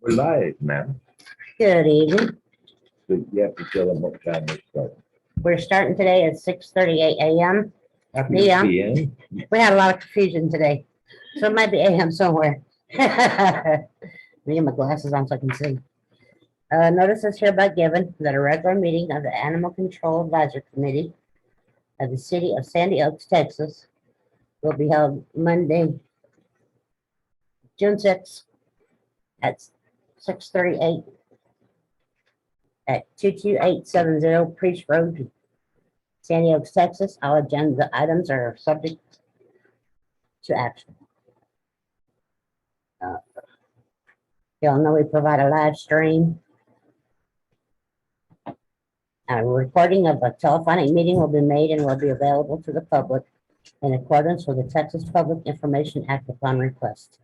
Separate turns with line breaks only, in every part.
We're live, man.
Good evening.
So you have to tell them what time we start.
We're starting today at 6:38 a.m. or p.m.
PM?
We had a lot of confusion today, so it might be a.m. somewhere. Let me get my glasses on so I can see. Notice is hereby given that a regular meeting of the Animal Control Advisory Committee of the City of Sandy Oaks, Texas, will be held Monday, June 6th at 6:38 at 22870 Preach Road, Sandy Oaks, Texas. All agenda items are subject to action. Y'all know we provide a live stream. A recording of a telephonic meeting will be made and will be available to the public in accordance with the Texas Public Information Act upon request.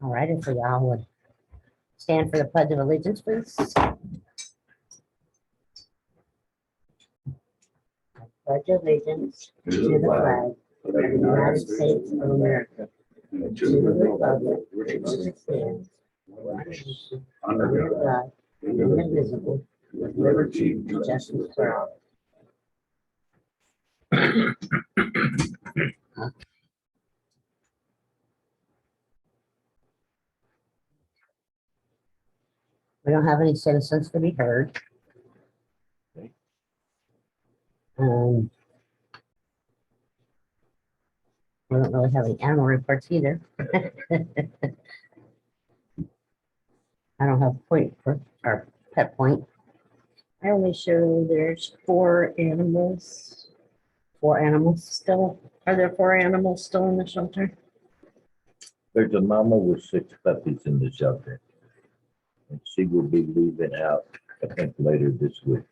All right, if we all would stand for the Pledge of Allegiance, please. I pledge allegiance to the flag of the United States of America, and to the republic which stands one nation under God, indivisible, with liberty and justice for all. We don't have any citizens to be heard. We don't really have any animal reports either. I don't have point for our pet point.
I only show there's 4 animals
4 animals.
still. Are there 4 animals still in the shelter?
There's a mama with 6 puppies in the shelter. And she will be leaving out, I think, later this week.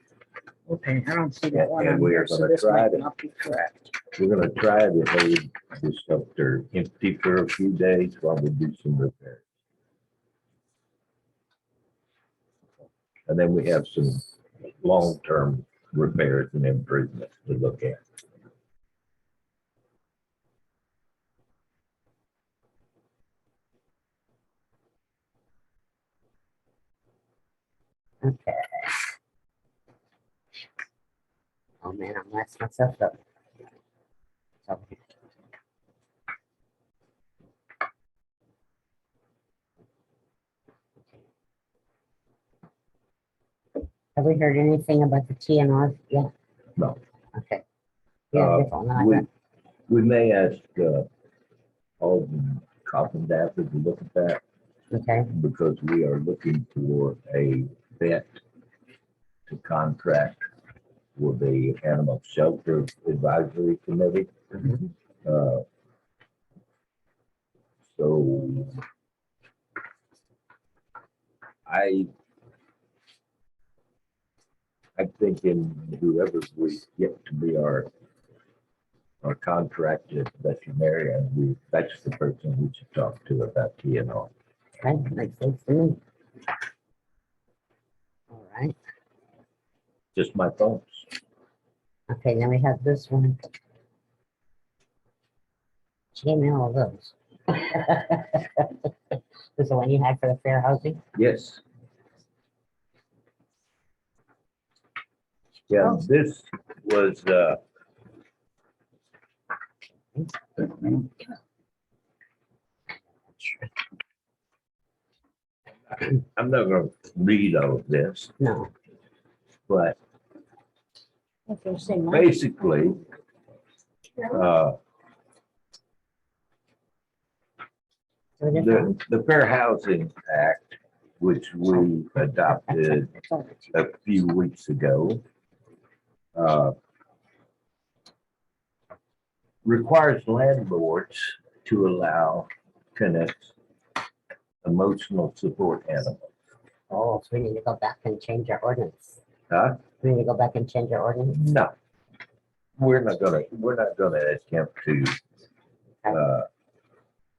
Okay, I don't see
Yeah,
that one
and
on
we
here,
are
so
gonna
this
try
might
to-
not be correct.
We're gonna try to hold the shelter empty for a few days while we do some repairs. And then we have some long-term repairs and improvements to look at.
Okay. Oh man, I'm messing myself up. So, have we heard anything about the TNR yet?
No.
Okay. Yeah,
Uh,
different one. I
we-
got.
We may ask Alden Coffindaffer to look at that
Okay,
because we are looking for a vet to contract with the Animal Shelter Advisory Committee.
Mhm.
Uh, So I'm thinking whoever we get to be our contracted veterinarian, that's the person we should talk to about TNR.
okay, makes sense to me. All right,
Just my thoughts.
okay, then we have this one. She gave me all of those. This is the one you had for the fair housing?
Yes. Yeah, this was, I'm not gonna read all of this,
No,
but
If you're saying that,
basically,
so different.
the Fair Housing Act, which we adopted
It's over to you.
a few weeks ago, requires landlords to allow tenants emotional support animals.
Oh, so we need to go back and change our ordinance.
Huh?
We need to go back and change our ordinance.
No. We're not gonna attempt to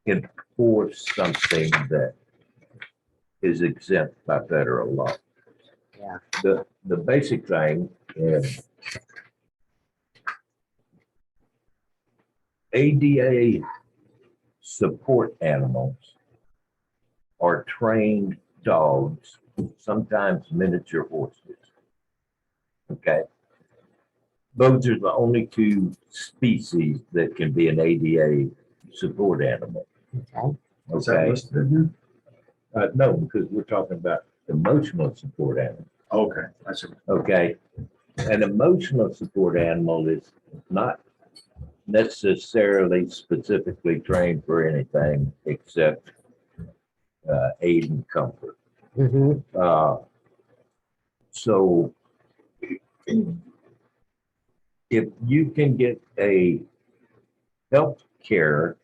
enforce something that is exempt by federal law.
Yeah.
The basic thing is ADA support animals are trained dogs, sometimes miniature horses. Okay. Those are the only two species that can be an ADA support animal.
Okay,
Is that
Okay.
listed in
No, because we're talking about emotional support animal.
here? Okay, I see.
Okay. An emotional support animal is not necessarily specifically trained for anything except aid and comfort.
mm-hmm,
So if you can get a health care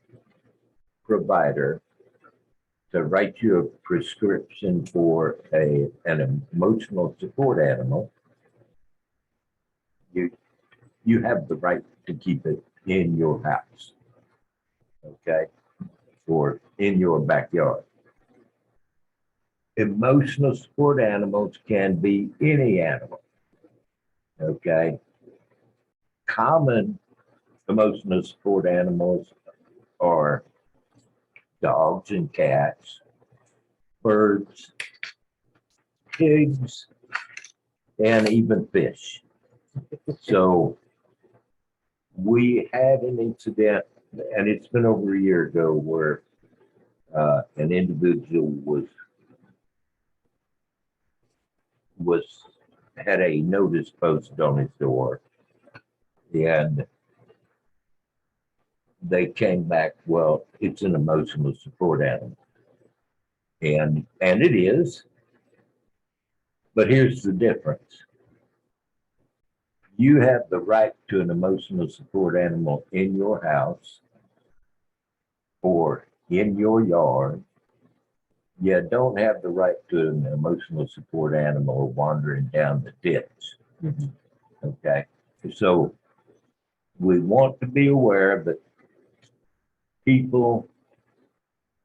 provider to write you a prescription for an emotional support animal, you have the right to keep it in your house, okay, or in your backyard. Emotional support animals can be any animal, okay. Common emotional support animals are dogs and cats, birds, pigs, and even fish. So we had an incident, and it's been over a year ago, where an individual had a notice posted on his door, and they came back, well, it's an emotional support animal. And it is, but here's the difference. You have the right to an emotional support animal in your house or in your yard. You don't have the right to an emotional support animal wandering down the ditch.
Mhm.
Okay, so we want to be aware that people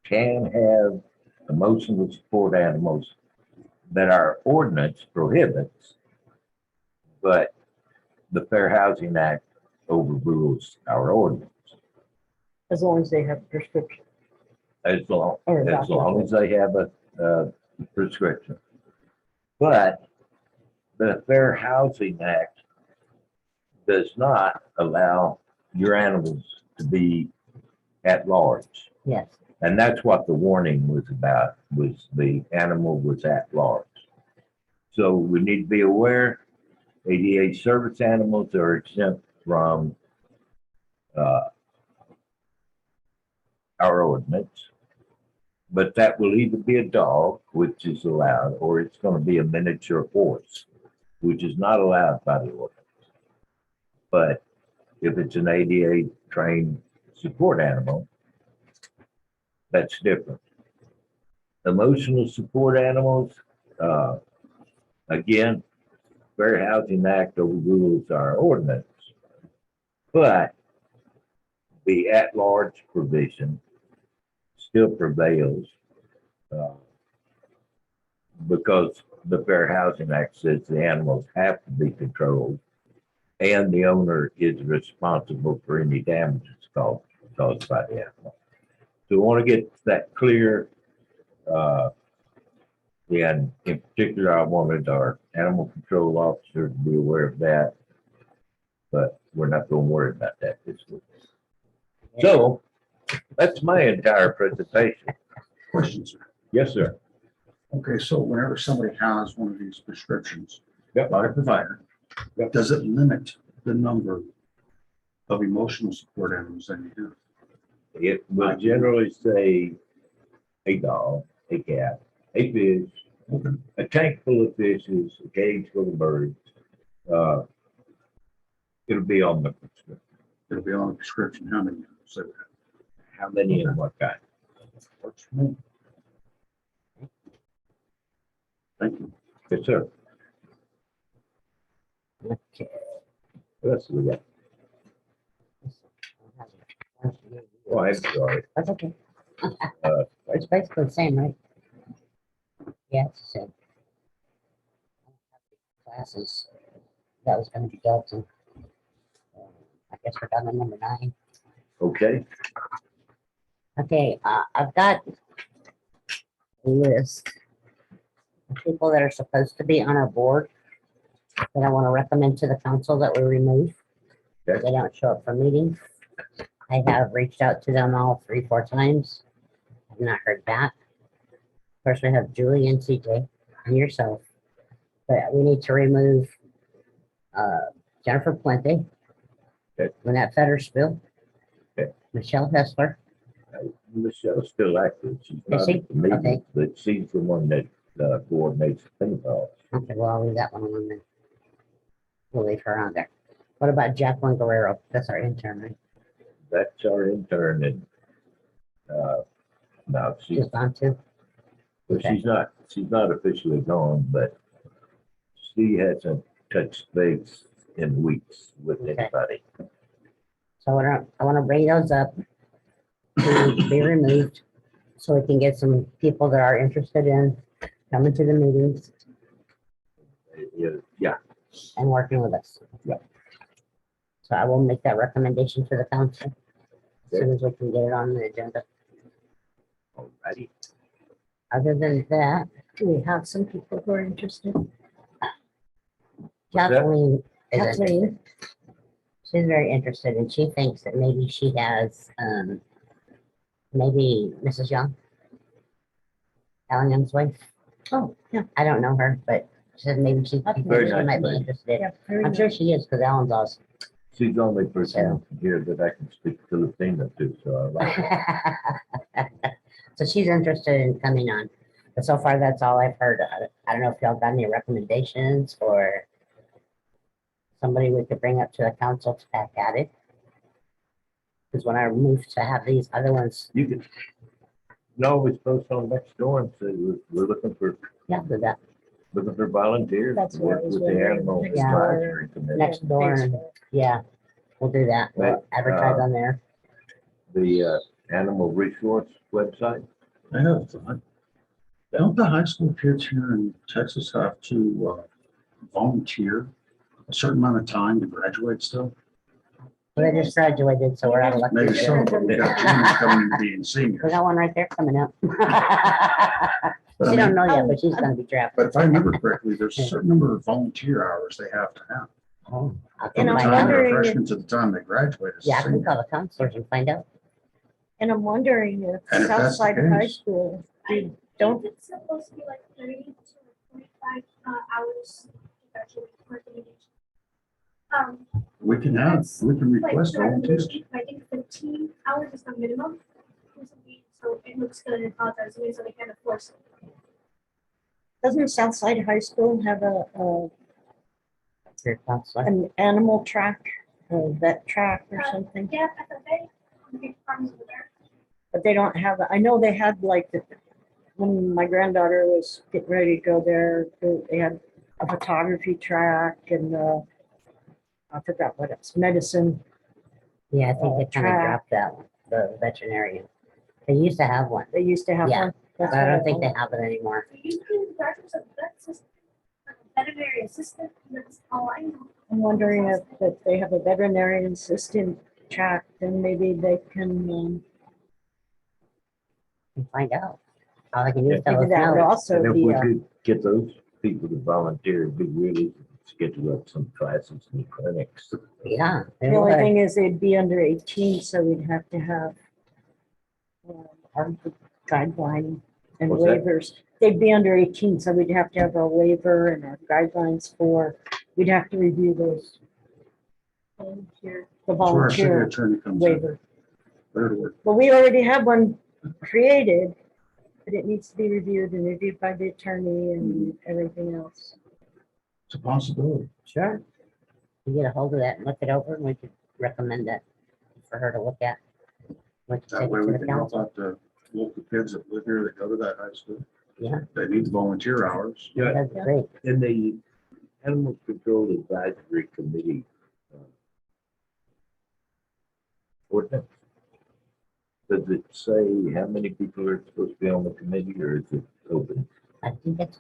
can have emotional support animals that our ordinance prohibits, but the Fair Housing Act overrules our ordinance.
As long as they have prescription.
As long,
Or a
as
doctor.
long as they have a prescription. But the Fair Housing Act does not allow your animals to be at large.
yes,
And that's what the warning was about, was the animal was at large. So we need to be aware, ADA service animals are exempt from our ordinance. But that will either be a dog, which is allowed, or it's going to be a miniature horse, which is not allowed by the ordinance. But if it's an ADA trained support animal, that's different. Emotional support animals, again, Fair Housing Act overrules our ordinance, but the at-large provision still prevails because the Fair Housing Act says the animals have to be controlled and the owner is responsible for any damages caused by the animal. So we want to get that clear. And in particular, I wanted our animal control officer to be aware of that. But we're not going to worry about that this week. So that's my entire presentation.
Questions, sir?
Yes, sir.
Okay, so whenever somebody has one of these prescriptions
Yep.
by a provider,
Yep.
does it limit the number of emotional support animals that you have?
It will generally say a dog, a cat, a fish,
Okay.
a tank full of fishes, a cage full of birds. It'll be on the prescription.
It'll be on the prescription, how many animals they would have.
How many and what kind?
Works for me. Thank you.
Yes, sir.
okay.
What else do we got? Oh, I'm sorry.
That's okay.
Uh,
It's basically the same, right? Yeah, it's the same. Classes, that was gonna be Dalton. I guess we're down to number 9.
Okay,
Okay, I've got a list people that are supposed to be on our board that I want to recommend to the council that we remove.
Okay.
They don't show up for meetings. I have reached out to them all 3, 4 times. I've not heard back. Of course, we have Julie and CJ and yourself. But we need to remove Jennifer Puente,
Okay.
Lynette Fettersville,
Okay.
Michelle Hessler.
Michelle's still active. She's not
she?
at the meeting,
Okay.
but she's the one that coordinates things all.
Okay, well, I'll leave that one alone then. We'll leave her on there. What about Jacqueline Guerrero? That's our intern, right?
That's our intern and no,
She's gone too.
well,
okay.
she's not officially gone, but she hasn't touched base in weeks with
Okay.
anybody.
So I wanna bring those up to be removed so we can get some people that are interested in coming to the meetings
Yeah,
and working with us.
Yeah.
So I will make that recommendation to the council as soon as we can get it on the agenda.
alrighty.
Other than that,
Do we have some people who are interested?
What's that?
Kathleen is
Kathleen,
interested. She's very interested and she thinks that maybe she has, maybe Mrs. Young. Alan Young's wife.
oh, yeah.
I don't know her, but she said maybe she
Very
might
nice
be
lady.
interested.
Yeah, very
I'm sure
nice.
she is because Alan's awesome.
She's the only person here that I can speak Filipino to, so I like it.
So she's interested in coming on. But so far, that's all I've heard. I don't know if y'all got any recommendations or somebody we could bring up to the council to have at it. Because when I moved to have these other ones,
You can, no, we post on next door and say we're looking for
do that
volunteers.
That's
to
what I
work
was
with the
wondering,
animal
next
advisory committee.
next door. And yeah, we'll do that. We'll
Right,
advertise on there.
The animal resource website.
I have a thought. Don't the high school kids here in Texas have to volunteer a certain amount of time to graduate still?
Well, they just graduated, so we're out of luck.
Maybe
this
some
year.
of them, we got juniors coming to being
We
seniors.
got one right there coming up.
But I
She don't
mean,
know yet, but she's gonna be drafted.
but if I remember correctly, there's a certain number of volunteer hours they have to have.
Oh, I'll
And
From the
I'm
find
time
out.
they're
wondering if-
freshmen to the time they graduate. as a
Yeah, I can
senior.
call the counselors and find out.
And I'm wondering if
And if that's the
Southside High
case-
School,
I
don't,
think it's supposed to be like 30 to 45 hours. Actually, for the meeting.
We can
Like,
request
for our
volunteers.
meeting, I think 15 hours is the minimum. or something, So it looks good in apologize, so they kind of force it.
doesn't Southside High School have
Your counselor.
an animal track, a vet track or something?
Yeah, FFA, big farms over there.
But they don't have, I know they had like, when my granddaughter was getting ready to go there, they had a photography track and I forgot what it's, medicine.
Yeah, I think they kind of
track.
dropped that one, the veterinarian. They used to have one,
They used to have
Yeah,
one.
but
That's
I
what
don't think they
thought.
have it anymore.
So usually the directors of vet system, like a veterinary assistant, that's all I know.
I'm wondering if they have a veterinarian assistant track, then maybe they can,
And find out. All I can do is tell
maybe
us
that would
no.
also
And if
be
we
a,
could get those people to volunteer, it'd be really schedule up some classes and clinics.
Yeah. they
the only
would.
thing is they'd be under 18, so we'd have to have our guideline and
What's that?
waivers. They'd be under 18, so we'd have to have our waiver and our guidelines we'd have to review those. The
That's where our city
volunteer
attorney comes in.
waiver.
There to work.
Well, we already have one created, but it needs to be reviewed and reviewed by the attorney and everything else.
It's a possibility.
Sure. You get a hold of that and look it over and we could recommend that for her to look at. We could
That
take
way
it to
we
the
can help
council.
out the local kids that live here that go to that high school.
Yeah.
They need the volunteer hours.
Yeah,
That'd be great.
in the Animal Control Advisory Committee ordinance, does it say how many people are supposed to be on the committee or is it open?
I think it's,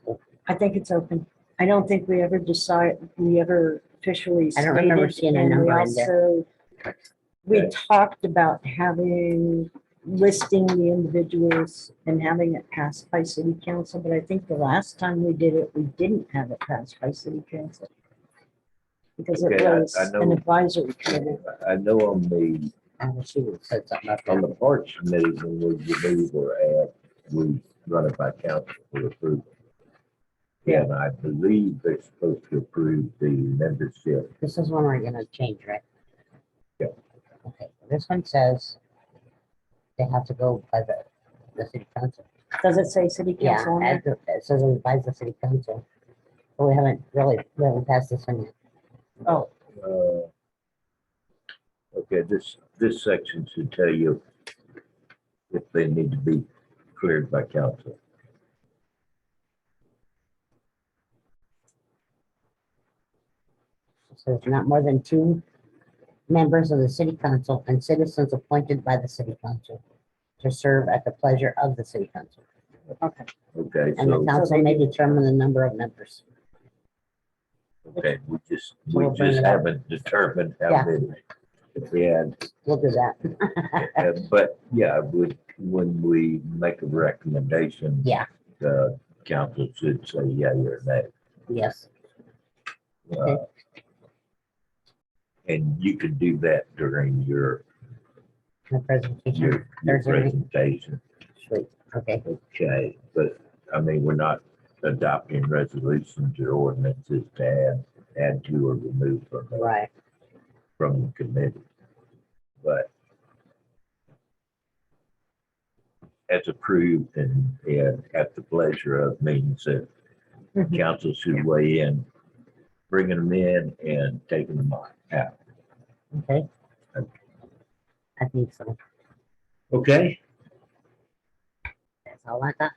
I think it's open. I don't think we ever officially
I don't remember
stated,
seeing a
and we
number in there.
also, we
Okay.
talked about having listing the individuals and having it passed by city council, but I think the last time we did it, we didn't have it passed by city council. Because it
Okay, I
was an
know.
advisory committee.
I know on the,
And she said something about
on
that.
the Parks Committee, when we remove or add, we run it by council for approval. And I believe they're supposed to approve the membership.
This is one we're gonna change, right?
Yeah.
Okay, this one says they have to go by the city council.
Does it say city
Yeah,
council on there?
it says it by the city council. But we haven't passed this one yet.
Oh,
Uh, Okay, this section should tell you if they need to be cleared by council.
It says not more than 2 members of the city council and citizens appointed by the city council to serve at the pleasure of the city council.
okay.
Okay,
And the
so,
council may determine the number of members.
okay, we
we'll bring it up.
haven't determined how
Yeah.
many. And,
We'll do that.
but yeah, when we make a recommendation.
Yeah.
The council should say yeah or nay.
Yes.
Uh, And you can do that during your
The presentation. Thursday night.
presentation.
Sweet. Okay.
Okay, but I mean, we're not adopting resolutions or ordinances to add to or remove
Right.
from the committee. But as approved and at the pleasure of means that
Mhm.
council should weigh in, bringing them in and taking them out.
Okay. I think so.
Okay,
That's all I got.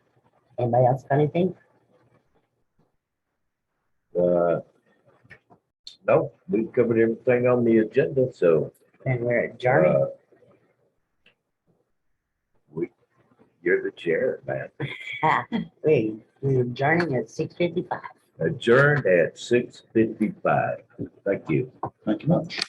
Anybody else got anything?
no, we covered everything on the agenda, so,
Then we're adjourning.
you're the chair, man.
We're adjourning at 6:55.
Adjourned at 6:55. Thank you.
Thank you much.